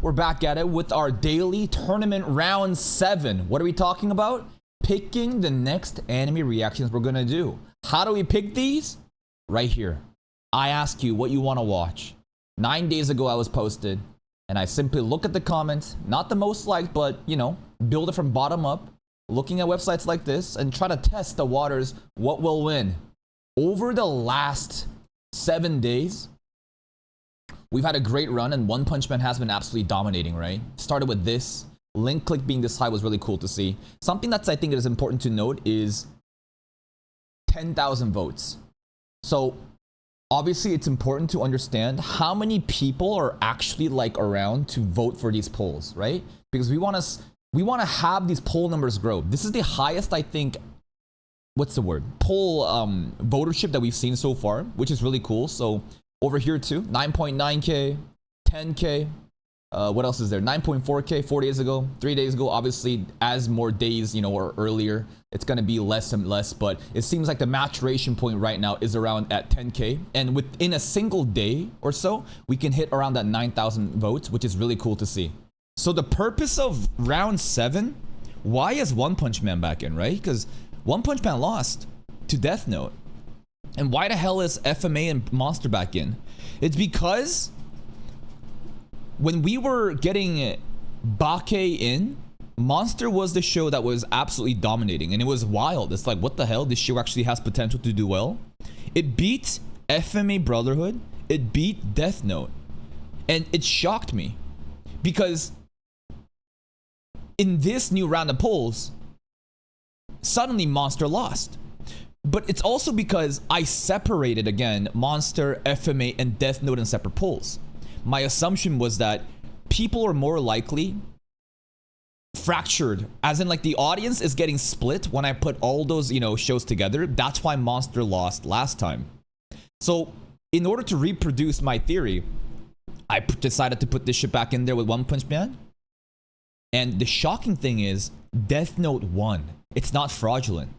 we're back at it with our daily tournament round 7. What are we talking about? Picking the next anime reactions we're gonna do. How do we pick these? Right here. I ask you what you want to watch. 9 days ago I was posted, and I simply look at the comments, not the most liked, but you know, build it from bottom up, looking at websites like this, and try to test the waters, what will win. Over the last 7 days, we've had a great run, and One Punch Man has been absolutely dominating, right? Started with this. Link click being this high was really cool to see. Something that's I think is important to note is 10,000 votes. So obviously it's important to understand how many people are actually like around to vote for these polls, right? Because we want to have these poll numbers grow. This is the highest, I think, what's the word? Poll votership that we've seen so far, which is really cool. So over here too, 9.9K, 10K. What else is there? 9.4K 4 days ago, 3 days ago. Obviously, as more days, you know, or earlier, it's going to be less and less. But it seems like the maturation point right now is around at 10K. And within a single day or so, we can hit around that 9,000 votes, which is really cool to see. So the purpose of round 7, why is One Punch Man back in, right? Because One Punch Man lost to Death Note. And why the hell is FMA and Monster back in? It's because when we were getting Bake in, Monster was the show that was absolutely dominating, and it was wild. It's like, what the hell? This show actually has potential to do well. It beat FMA Brotherhood. It beat Death Note. And it shocked me because in this new round of polls, suddenly Monster lost. But it's also because I separated, again, Monster, FMA, and Death Note in separate polls. My assumption was that people are more likely fractured, as in like the audience is getting split when I put all those, you know, shows together. That's why Monster lost last time. So in order to reproduce my theory, I decided to put this shit back in there with One Punch Man. And the shocking thing is Death Note won. It's not fraudulent.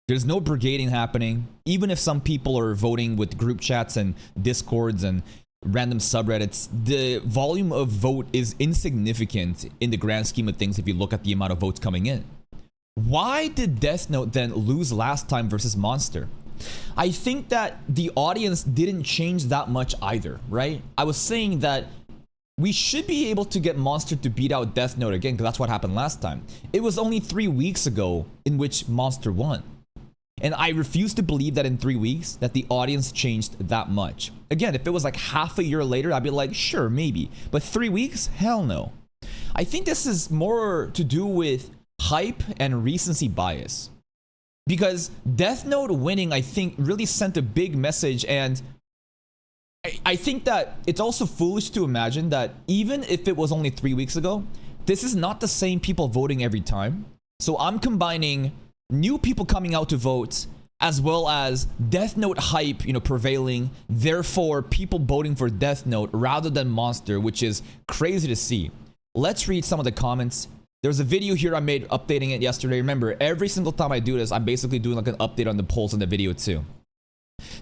There's no brigading happening. Even if some people are voting with group chats and discords and random subreddits, the volume of vote is insignificant in the grand scheme of things if you look at the amount of votes coming in. Why did Death Note then lose last time versus Monster? I think that the audience didn't change that much either, right? I was saying that we should be able to get Monster to beat out Death Note again, because that's what happened last time. It was only 3 weeks ago in which Monster won. And I refuse to believe that in 3 weeks that the audience changed that much. Again, if it was like half a year later, I'd be like, sure, maybe. But 3 weeks? Hell no. I think this is more to do with hype and recency bias. Because Death Note winning, I think, really sent a big message. And I think that it's also foolish to imagine that even if it was only 3 weeks ago, this is not the same people voting every time. So I'm combining new people coming out to vote, as well as Death Note hype, you know, prevailing. Therefore, people voting for Death Note rather than Monster, which is crazy to see. Let's read some of the comments. There's a video here I made updating it yesterday. Remember, every single time I do this, I'm basically doing like an update on the polls in the video too.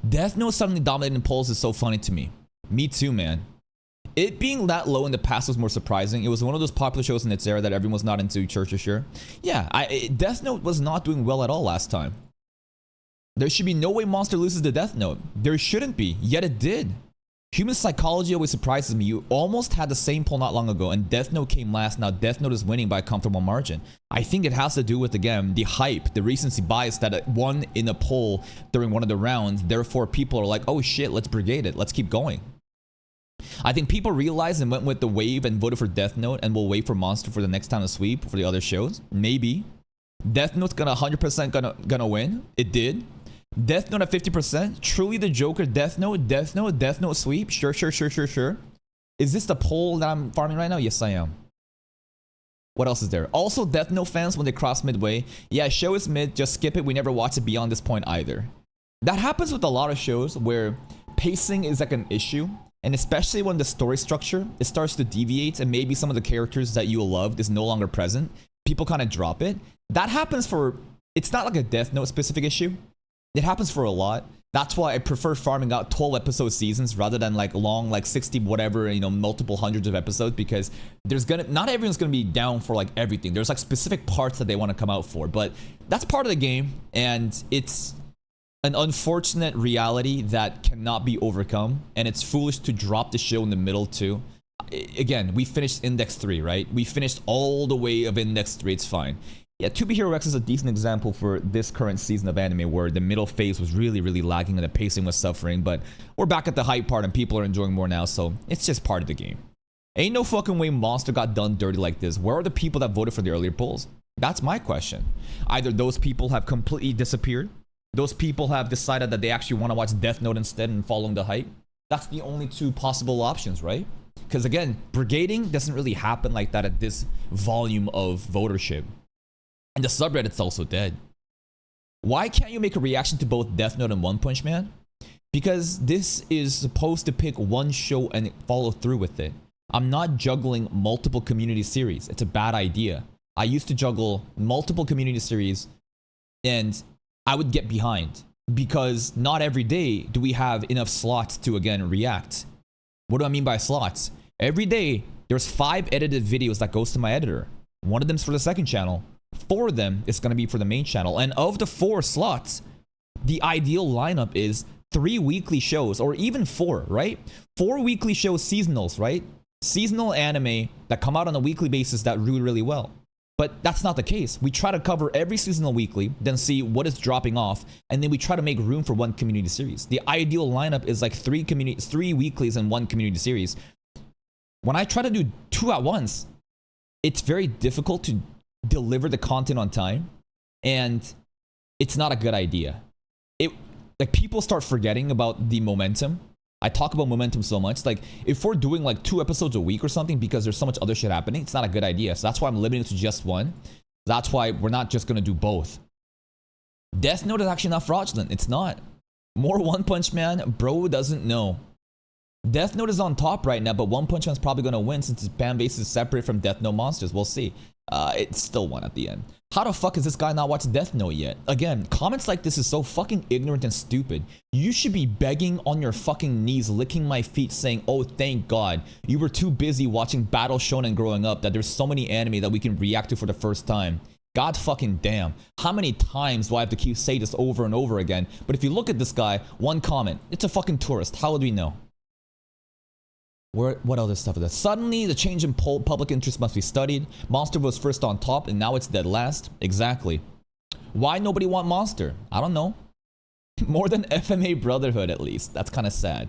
Death Note suddenly dominating polls is so funny to me. Me too, man. It being that low in the past was more surprising. It was one of those popular shows in its era that everyone was not into, church or sure. Yeah, Death Note was not doing well at all last time. There should be no way Monster loses to Death Note. There shouldn't be, yet it did. Human psychology always surprises me. You almost had the same poll not long ago, and Death Note came last. Now Death Note is winning by a comfortable margin. I think it has to do with, again, the hype, the recency bias that it won in a poll during one of the rounds. Therefore, people are like, oh shit, let's brigade it. Let's keep going. I think people realized and went with the wave and voted for Death Note and will wait for Monster for the next time to sweep for the other shows. Maybe. Death Note's gonna 100% gonna win. It did. Death Note at 50%. Truly the Joker. Death Note. Death Note. Death Note sweep. Sure. Is this the poll that I'm farming right now? Yes, I am. What else is there? Also, Death Note fans, when they cross midway, yeah, show is mid. Just skip it. We never watch it beyond this point either. That happens with a lot of shows where pacing is like an issue. And especially when the story structure, it starts to deviate and maybe some of the characters that you loved is no longer present. People kind of drop it. That happens for, it's not like a Death Note specific issue. It happens for a lot. That's why I prefer farming out 12 episode seasons rather than like long, like 60 whatever, you know, multiple hundreds of episodes, because not everyone's gonna be down for like everything. There's like specific parts that they want to come out for, but that's part of the game, and it's an unfortunate reality that cannot be overcome, and it's foolish to drop the show in the middle too. Again, we finished Index 3, right? We finished all the way of Index 3, it's fine. Yeah, To Be Hero X is a decent example for this current season of anime where the middle phase was really, really lagging and the pacing was suffering, but we're back at the hype part and people are enjoying more now, so it's just part of the game. Ain't no fucking way Monster got done dirty like this. Where are the people that voted for the earlier polls? That's my question. Either those people have completely disappeared, those people have decided that they actually want to watch Death Note instead and following the hype. That's the only two possible options, right? Because again, brigading doesn't really happen like that at this volume of votership. And the subreddit's also dead. Why can't you make a reaction to both Death Note and One Punch Man? Because this is supposed to pick one show and follow through with it. I'm not juggling multiple community series. It's a bad idea. I used to juggle multiple community series and I would get behind because not every day do we have enough slots to, again, react. What do I mean by slots? Every day, there's 5 edited videos that goes to my editor. One of them's for the second channel. 4 of them is going to be for the main channel. And of the 4 slots, the ideal lineup is 3 weekly shows, or even 4, right? 4 weekly shows, seasonals, right? Seasonal anime that come out on a weekly basis that do really well. But that's not the case. We try to cover every seasonal weekly, then see what is dropping off, and then we try to make room for 1 community series. The ideal lineup is like 3 weeklies and 1 community series. When I try to do 2 at once, it's very difficult to deliver the content on time, and it's not a good idea. Like, people start forgetting about the momentum. I talk about momentum so much. Like, if we're doing like 2 episodes a week or something because there's so much other shit happening, it's not a good idea. So that's why I'm limiting it to just 1. That's why we're not just gonna do both. Death Note is actually not fraudulent. It's not. More One Punch Man, bro doesn't know. Death Note is on top right now, but One Punch Man's probably gonna win since his fan base is separate from Death Note monsters. We'll see. It's still 1 at the end. How the fuck has this guy not watched Death Note yet? Again, comments like this is so fucking ignorant and stupid. You should be begging on your fucking knees, licking my feet, saying, oh, thank God, you were too busy watching Battle Shonen growing up that there's so many anime that we can react to for the first time. God fucking damn. How many times do I have to keep saying this over and over again? But if you look at this guy, 1 comment. It's a fucking tourist. How would we know? What other stuff is that? Suddenly, the change in public interest must be studied. Monster was first on top, and now it's dead last. Exactly. Why nobody want Monster? I don't know. More than FMA Brotherhood, at least. That's kind of sad.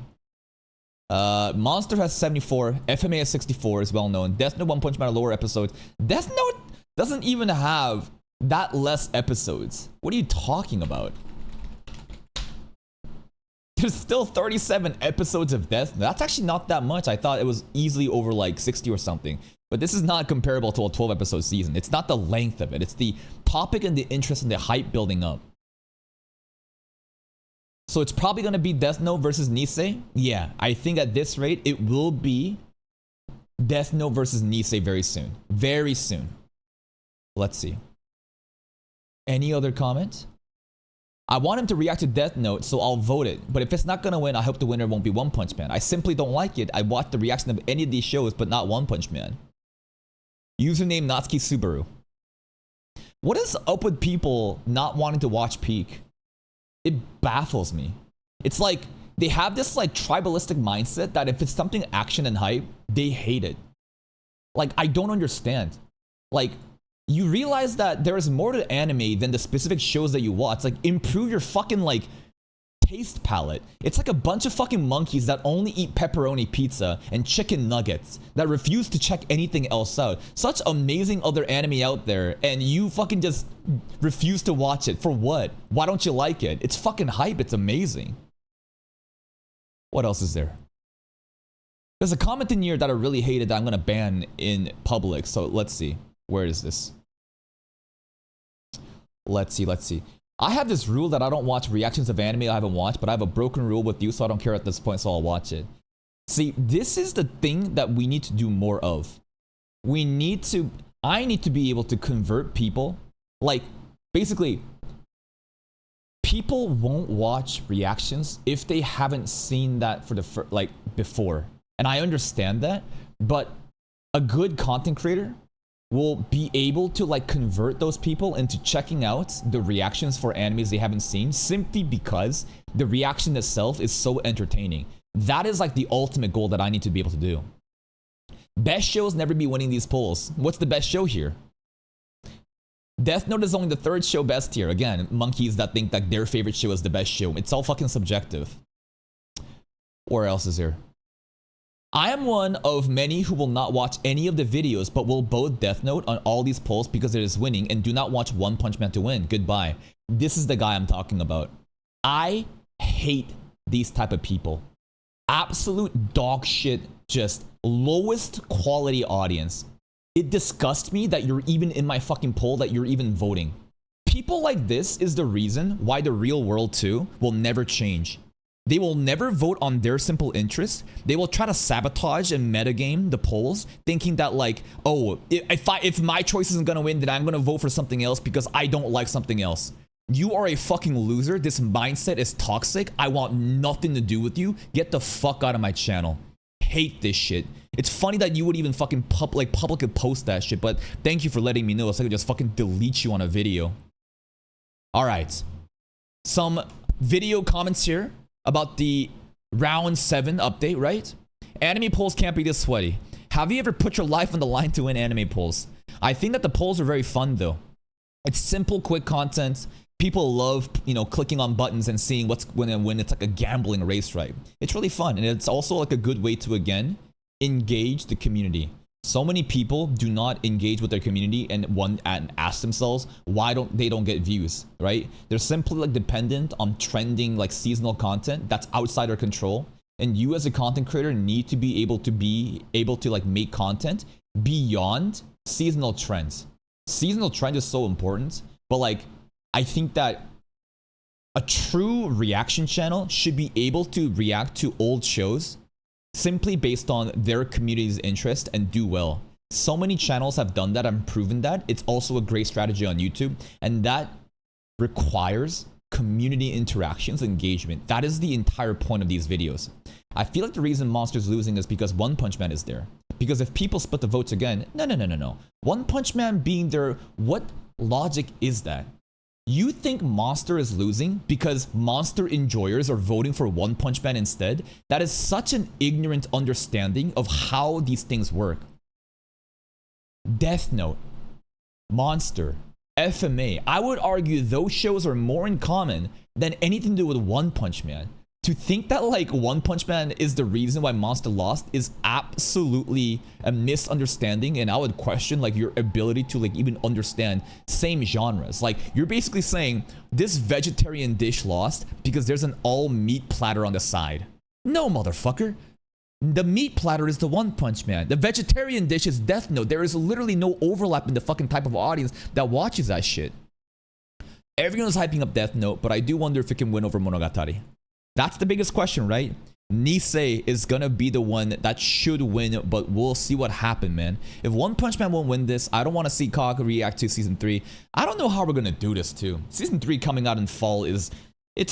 Monster has 74. FMA has 64, is well known. Death Note, One Punch Man are lower episodes. Death Note doesn't even have that less episodes. What are you talking about? There's still 37 episodes of Death Note. That's actually not that much. I thought it was easily over like 60 or something. But this is not comparable to a 12 episode season. It's not the length of it. It's the topic and the interest and the hype building up. So it's probably going to be Death Note versus Nisei. Yeah, I think at this rate, it will be Death Note versus Nisei very soon. Very soon. Let's see. Any other comments? I want him to react to Death Note, so I'll vote it. But if it's not gonna win, I hope the winner won't be One Punch Man. I simply don't like it. I watched the reaction of any of these shows, but not One Punch Man. Username Natsuki Subaru. What is up with people not wanting to watch Peak? It baffles me. It's like they have this like tribalistic mindset that if it's something action and hype, they hate it. Like, I don't understand. Like, you realize that there is more to anime than the specific shows that you watch. Like, improve your fucking, like, taste palette. It's like a bunch of fucking monkeys that only eat pepperoni pizza and chicken nuggets that refuse to check anything else out. Such amazing other anime out there, and you fucking just refuse to watch it. For what? Why don't you like it? It's fucking hype. It's amazing. What else is there? There's a comment in here that I really hated that I'm gonna ban in public. So let's see. Where is this? Let's see. I have this rule that I don't watch reactions of anime I haven't watched, but I have a broken rule with you, so I don't care at this point, so I'll watch it. See, this is the thing that we need to do more of. I need to be able to convert people. Like, basically, people won't watch reactions if they haven't seen that for the like before. And I understand that, but a good content creator will be able to like convert those people into checking out the reactions for animes they haven't seen simply because the reaction itself is so entertaining. That is like the ultimate goal that I need to be able to do. Best shows never be winning these polls. What's the best show here? Death Note is only the third show best here. Again, monkeys that think that their favorite show is the best show. It's all fucking subjective. Where else is here? I am one of many who will not watch any of the videos but will vote Death Note on all these polls because it is winning and do not watch One Punch Man to win. Goodbye. This is the guy I'm talking about. I hate these type of people. Absolute dog shit, just lowest quality audience. It disgusts me that you're even in my fucking poll, that you're even voting. People like this is the reason why the real world too will never change. They will never vote on their simple interests. They will try to sabotage and metagame the polls, thinking that like, oh, if my choice isn't gonna win, then I'm gonna vote for something else because I don't like something else. You are a fucking loser. This mindset is toxic. I want nothing to do with you. Get the fuck out of my channel. Hate this shit. It's funny that you would even fucking publicly post that shit, but thank you for letting me know so I could just fucking delete you on a video. All right. Some video comments here about the round 7 update, right? Anime polls can't be this sweaty. Have you ever put your life on the line to win anime polls? I think that the polls are very fun though. It's simple, quick content. People love, you know, clicking on buttons and seeing what's going to win. It's like a gambling race, right? It's really fun. And it's also like a good way to, again, engage the community. So many people do not engage with their community and ask themselves why they don't get views, right? They're simply like dependent on trending like seasonal content that's outside their control. And you as a content creator need to be able to like make content beyond seasonal trends. Seasonal trend is so important, but like I think that a true reaction channel should be able to react to old shows simply based on their community's interest and do well. So many channels have done that and proven that. It's also a great strategy on YouTube, and that requires community interactions, engagement. That is the entire point of these videos. I feel like the reason Monster's losing is because One Punch Man is there. Because if people split the votes again, no. One Punch Man being there, what logic is that? You think Monster is losing because Monster enjoyers are voting for One Punch Man instead? That is such an ignorant understanding of how these things work. Death Note, Monster, FMA, I would argue those shows are more in common than anything to do with One Punch Man. To think that like One Punch Man is the reason why Monster lost is absolutely a misunderstanding, and I would question like your ability to like even understand same genres. Like you're basically saying this vegetarian dish lost because there's an all meat platter on the side. No, motherfucker. The meat platter is the One Punch Man. The vegetarian dish is Death Note. There is literally no overlap in the fucking type of audience that watches that shit. Everyone's hyping up Death Note, but I do wonder if it can win over Monogatari. That's the biggest question, right? Nisei is gonna be the one that should win, but we'll see what happens, man. If One Punch Man won't win this, I don't want to see Kag react to Season 3. I don't know how we're gonna do this, too. Season 3 coming out in fall it's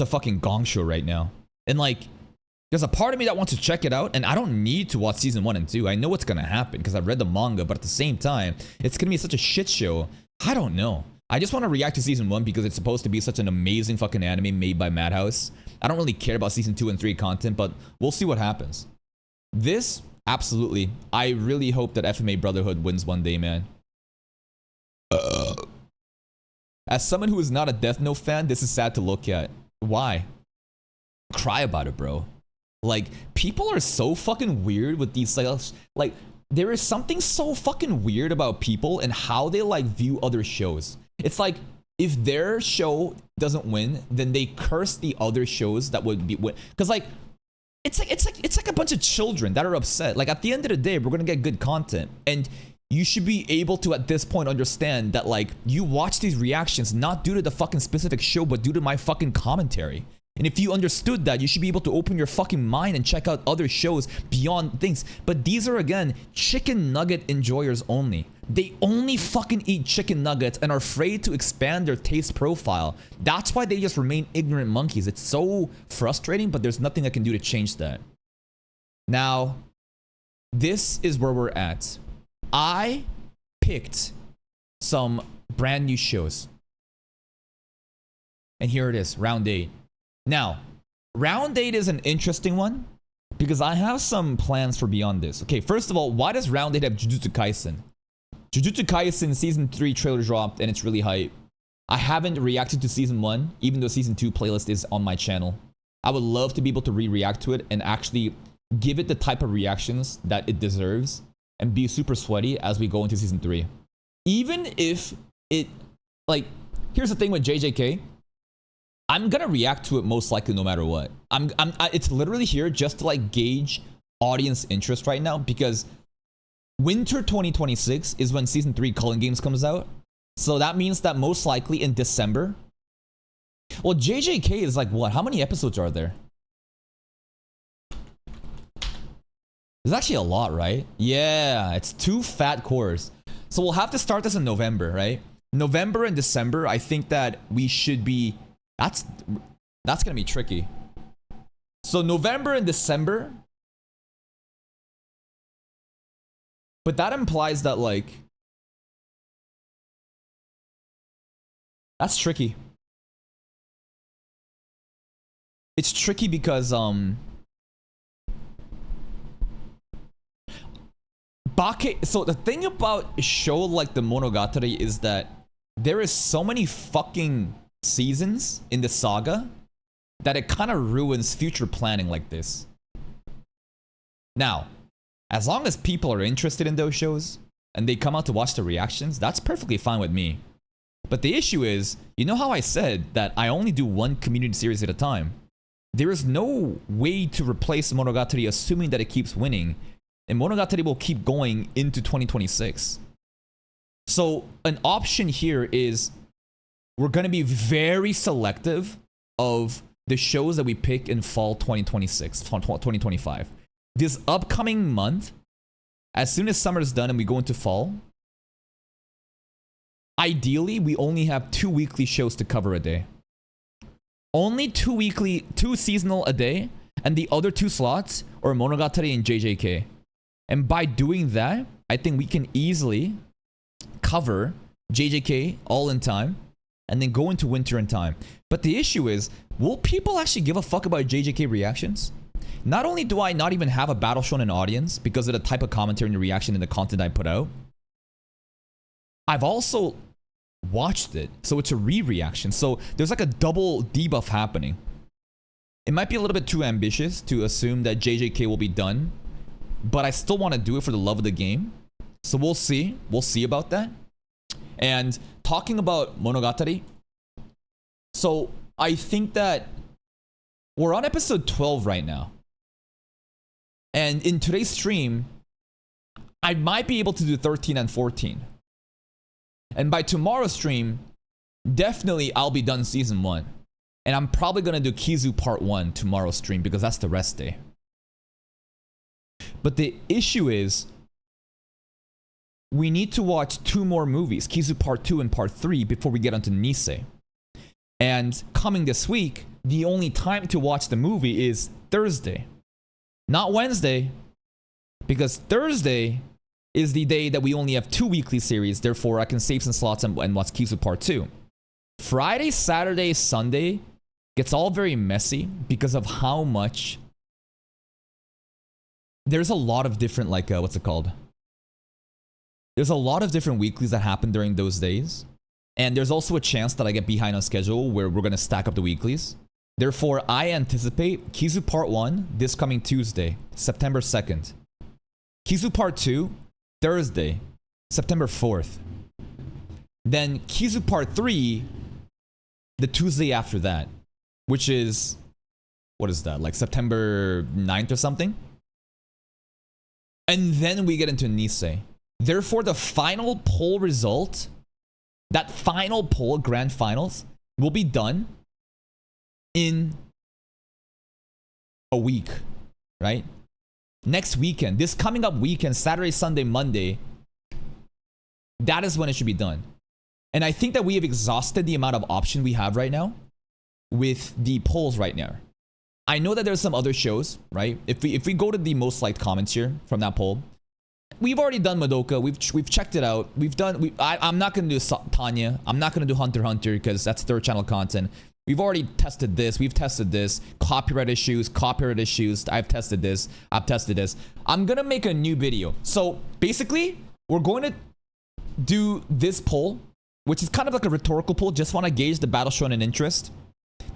a fucking gong show right now. And like, there's a part of me that wants to check it out, and I don't need to watch Season 1 and 2. I know what's gonna happen, because I've read the manga, but at the same time, it's gonna be such a shit show. I don't know. I just want to react to Season 1 because it's supposed to be such an amazing fucking anime made by Madhouse. I don't really care about Season 2 and 3 content, but we'll see what happens. This, absolutely. I really hope that FMA Brotherhood wins one day, man. As someone who is not a Death Note fan, this is sad to look at. Why? Cry about it, bro. Like, people are so fucking weird with these, like, there is something so fucking weird about people and how they, like, view other shows. It's like, if their show doesn't win, then they curse the other shows that would be win. Because like, it's like a bunch of children that are upset. Like at the end of the day, we're gonna get good content, and you should be able to at this point understand that like you watch these reactions not due to the fucking specific show, but due to my fucking commentary. And if you understood that, you should be able to open your fucking mind and check out other shows beyond things. But these are, again, chicken nugget enjoyers only. They only fucking eat chicken nuggets and are afraid to expand their taste profile. That's why they just remain ignorant monkeys. It's so frustrating, but there's nothing I can do to change that. Now, this is where we're at. I picked some brand new shows. And here it is, round 8. Now, round 8 is an interesting one because I have some plans for beyond this. Okay, first of all, why does round 8 have Jujutsu Kaisen? Jujutsu Kaisen season 3 trailer dropped and it's really hype. I haven't reacted to season 1, even though season 2 playlist is on my channel. I would love to be able to react to it and actually give it the type of reactions that it deserves and be super sweaty as we go into season 3. Even if it, like, here's the thing with JJK. I'm gonna react to it most likely no matter what. It's literally here just to like gauge audience interest right now because winter 2026 is when season 3 Culling Games comes out. So that means that most likely in December. Well, JJK is like what? How many episodes are there? There's actually a lot, right? Yeah, it's 2 fat cores. So we'll have to start this in November, right? November and December, I think that we should be... That's gonna be tricky. So November and December... But that implies that, like... That's tricky. It's tricky because, so the thing about a show like the Monogatari is that there is so many fucking seasons in the saga that it kind of ruins future planning like this. Now, as long as people are interested in those shows and they come out to watch the reactions, that's perfectly fine with me. But the issue is, you know how I said that I only do one community series at a time? There is no way to replace Monogatari assuming that it keeps winning, and Monogatari will keep going into 2026. So an option here is we're going to be very selective of the shows that we pick in fall 2026, 2025. This upcoming month, as soon as summer is done and we go into fall, ideally we only have 2 weekly shows to cover a day. Only 2 seasonal a day, and the other 2 slots are Monogatari and JJK. And by doing that, I think we can easily cover JJK all in time and then go into winter in time. But the issue is, will people actually give a fuck about JJK reactions? Not only do I not even have a Battle Shonen audience because of the type of commentary and the reaction and the content I put out, I've also watched it, so it's a re-reaction. So there's like a double debuff happening. It might be a little bit too ambitious to assume that JJK will be done, but I still want to do it for the love of the game. So we'll see. We'll see about that. And talking about Monogatari, so I think that we're on episode 12 right now. And in today's stream, I might be able to do 13 and 14. And by tomorrow's stream, definitely I'll be done season 1. And I'm probably going to do Kizu part 1 tomorrow's stream because that's the rest day. But the issue is, we need to watch 2 more movies, Kizu part 2 and part 3, before we get onto Nisei. And coming this week, the only time to watch the movie is Thursday. Not Wednesday, because Thursday is the day that we only have 2 weekly series, therefore I can save some slots and watch Kizu part 2. Friday, Saturday, Sunday gets all very messy because of how much... There's a lot of different, like, what's it called? There's a lot of different weeklies that happen during those days. And there's also a chance that I get behind on schedule where we're going to stack up the weeklies. Therefore, I anticipate Kizu Part 1 this coming Tuesday, September 2nd. Kizu Part 2, Thursday, September 4th. Then Kizu Part 3, the Tuesday after that, which is, what is that, like September 9th or something? And then we get into Nisei. Therefore, the final poll result, that final poll, grand finals, will be done in a week, right? Next weekend, this coming up weekend, Saturday, Sunday, Monday, that is when it should be done. And I think that we have exhausted the amount of option we have right now with the polls right now. I know that there's some other shows, right? If we go to the most liked comments here from that poll, we've already done Madoka. We've checked it out. I'm not gonna do Tanya. I'm not gonna do Hunter x Hunter because that's third channel content. We've already tested this. We've tested this. Copyright issues. I've tested this. I'm gonna make a new video. So basically, we're going to do this poll, which is kind of like a rhetorical poll. Just want to gauge the battle shonen interest.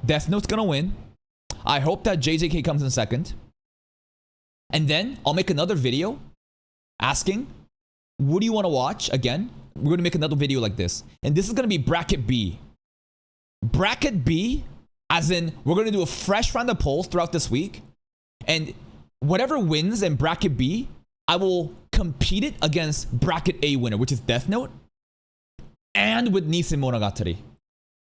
Death Note's gonna win. I hope that JJK comes in second. And then I'll make another video asking, what do you want to watch? Again, we're going to make another video like this. And this is going to be bracket B. Bracket B, as in we're going to do a fresh round of polls throughout this week. And whatever wins in bracket B, I will compete it against bracket A winner, which is Death Note, and with Nisei Monogatari.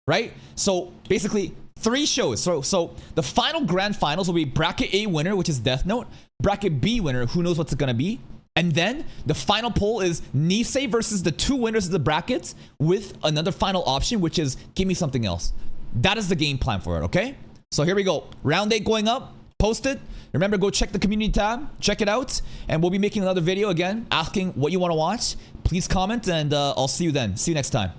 Right? So basically 3 shows. So the final grand finals will be bracket A winner, which is Death Note, bracket B winner, who knows what's it gonna be, and then the final poll is Nisei versus the 2 winners of the brackets with another final option, which is give me something else. That is the game plan for it, okay? So here we go. Round 8 going up. Post it. Remember, go check the community tab. Check it out. And we'll be making another video again asking what you want to watch. Please comment, and I'll see you then. See you next time.